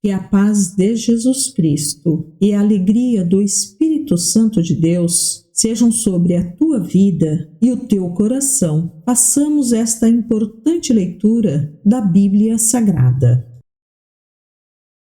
Que a paz de Jesus Cristo e a alegria do Espírito Santo de Deus sejam sobre a tua vida e o teu coração. Façamos esta importante leitura da Bíblia Sagrada.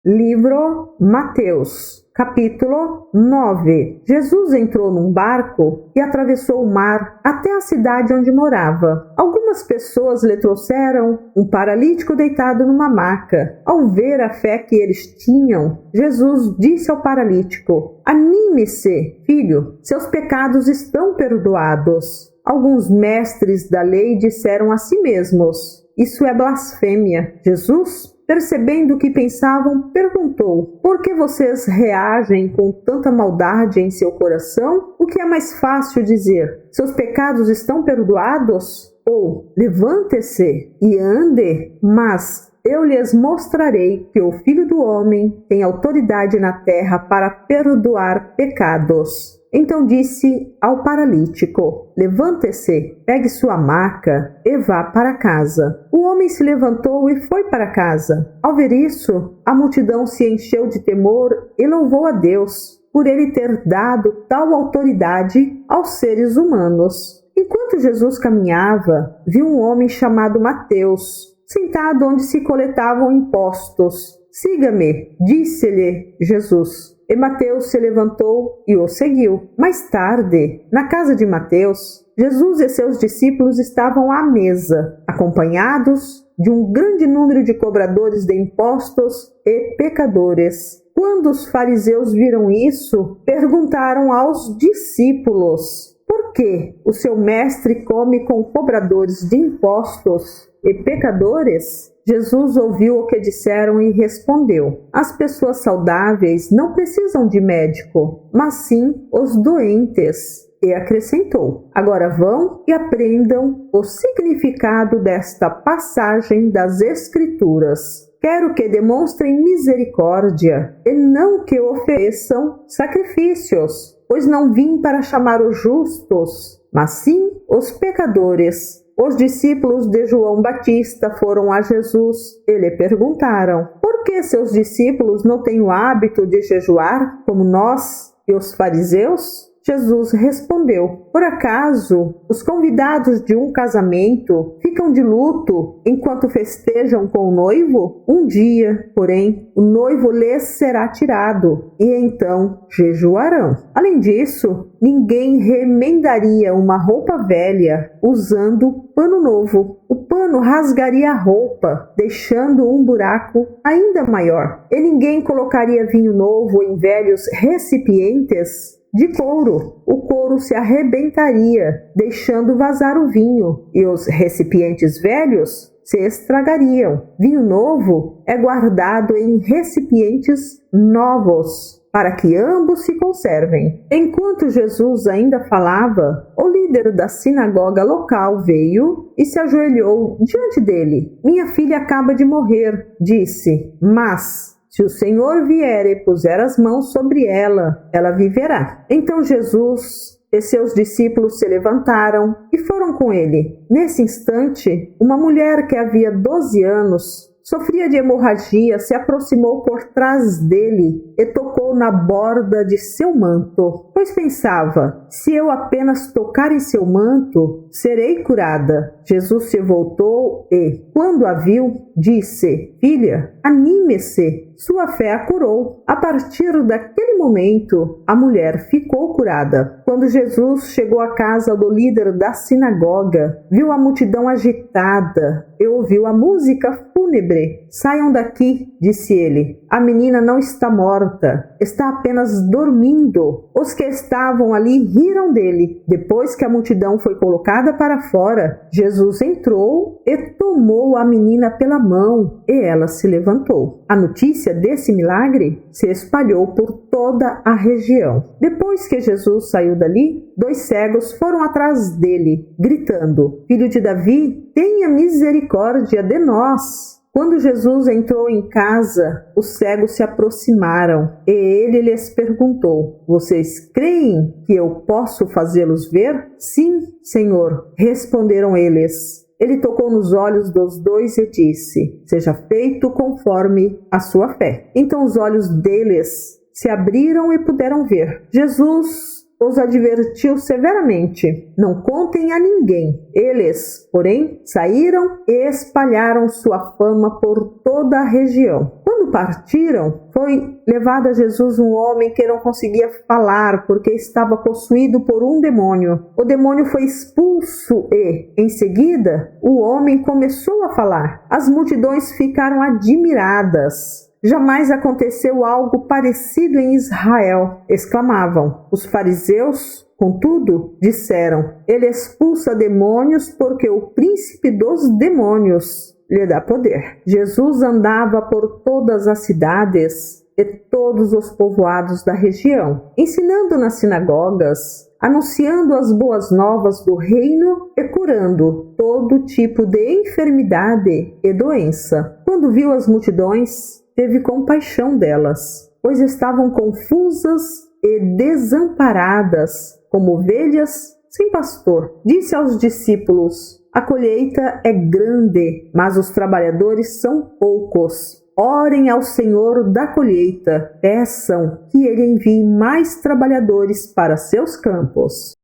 Livro Mateus, capítulo 9. Jesus entrou num barco e atravessou o mar até a cidade onde morava. Algumas pessoas lhe trouxeram um paralítico deitado numa maca. Ao ver a fé que eles tinham, Jesus disse ao paralítico: "Anime-se, filho, seus pecados estão perdoados." Alguns mestres da lei disseram a si mesmos: "Isso é blasfêmia." Jesus, percebendo o que pensavam, perguntou: "Por que vocês reagem com tanta maldade em seu coração? O que é mais fácil dizer? Seus pecados estão perdoados? Ou levante-se e ande? Mas eu lhes mostrarei que o Filho do Homem tem autoridade na terra para perdoar pecados." Então disse ao paralítico: "Levante-se, pegue sua maca e vá para casa." O homem se levantou e foi para casa. Ao ver isso, a multidão se encheu de temor e louvou a Deus por ele ter dado tal autoridade aos seres humanos. Enquanto Jesus caminhava, viu um homem chamado Mateus, sentado onde se coletavam impostos. "Siga-me", disse-lhe Jesus. E Mateus se levantou e o seguiu. Mais tarde, na casa de Mateus, Jesus e seus discípulos estavam à mesa, acompanhados de um grande número de cobradores de impostos e pecadores. Quando os fariseus viram isso, perguntaram aos discípulos: "Por que o seu mestre come com cobradores de impostos e pecadores?" Jesus ouviu o que disseram e respondeu: "As pessoas saudáveis não precisam de médico, mas sim os doentes." E acrescentou: "Agora vão e aprendam o significado desta passagem das Escrituras. Quero que demonstrem misericórdia e não que ofereçam sacrifícios, pois não vim para chamar os justos, mas sim os pecadores." Os discípulos de João Batista foram a Jesus e lhe perguntaram: "Por que seus discípulos não têm o hábito de jejuar, como nós e os fariseus?" Jesus respondeu: "Por acaso os convidados de um casamento ficam de luto enquanto festejam com o noivo? Um dia, porém, o noivo lhes será tirado, e então jejuarão. Além disso, ninguém remendaria uma roupa velha usando pano novo. O pano rasgaria a roupa, deixando um buraco ainda maior. E ninguém colocaria vinho novo em velhos recipientes de couro. O couro se arrebentaria, deixando vazar o vinho, e os recipientes velhos se estragariam. Vinho novo é guardado em recipientes novos, para que ambos se conservem." Enquanto Jesus ainda falava, o líder da sinagoga local veio e se ajoelhou diante dele. "Minha filha acaba de morrer", disse, "mas se o Senhor vier e puser as mãos sobre ela, ela viverá." Então Jesus e seus discípulos se levantaram e foram com ele. Nesse instante, uma mulher que havia 12 anos sofria de hemorragia, se aproximou por trás dele e tocou na borda de seu manto, pois pensava: "Se eu apenas tocar em seu manto, serei curada." Jesus se voltou e, quando a viu, disse: "Filha, anime-se, sua fé a curou." A partir daquele momento, a mulher ficou curada. Quando Jesus chegou à casa do líder da sinagoga, viu a multidão agitada e ouviu a música fúnebre. "Saiam daqui", disse ele. "A menina não está morta, está apenas dormindo." Os que estavam ali riram dele. Depois que a multidão foi colocada para fora, Jesus entrou e tomou a menina pela mão, e ela se levantou. A notícia desse milagre se espalhou por toda a região. Depois que Jesus saiu dali, 2 cegos foram atrás dele, gritando: "Filho de Davi, tenha misericórdia de nós." Quando Jesus entrou em casa, os cegos se aproximaram e ele lhes perguntou: "Vocês creem que eu posso fazê-los ver?" "Sim, Senhor", responderam eles. Ele tocou nos olhos dos dois e disse: seja feito conforme a sua fé. Então os olhos deles se abriram e puderam ver. Jesus os advertiu severamente: não contem a ninguém. Eles, porém, saíram e espalharam sua fama por toda a região. Quando partiram, foi levado a Jesus um homem que não conseguia falar porque estava possuído por um demônio. O demônio foi expulso e, em seguida, o homem começou a falar. As multidões ficaram admiradas. Jamais aconteceu algo parecido em Israel, exclamavam. Os fariseus, contudo, disseram: ele expulsa demônios porque o príncipe dos demônios lhe dá poder. Jesus andava por todas as cidades e todos os povoados da região, ensinando nas sinagogas, anunciando as boas novas do reino e curando todo tipo de enfermidade e doença. Quando viu as multidões, teve compaixão delas, pois estavam confusas e desamparadas, como ovelhas sem pastor. Disse aos discípulos: a colheita é grande, mas os trabalhadores são poucos. Orem ao Senhor da colheita, peçam que Ele envie mais trabalhadores para seus campos.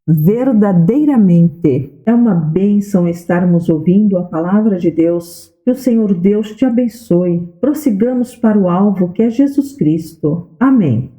Verdadeiramente é uma bênção estarmos ouvindo a palavra de Deus. Que o Senhor Deus te abençoe. Prossigamos para o alvo que é Jesus Cristo. Amém.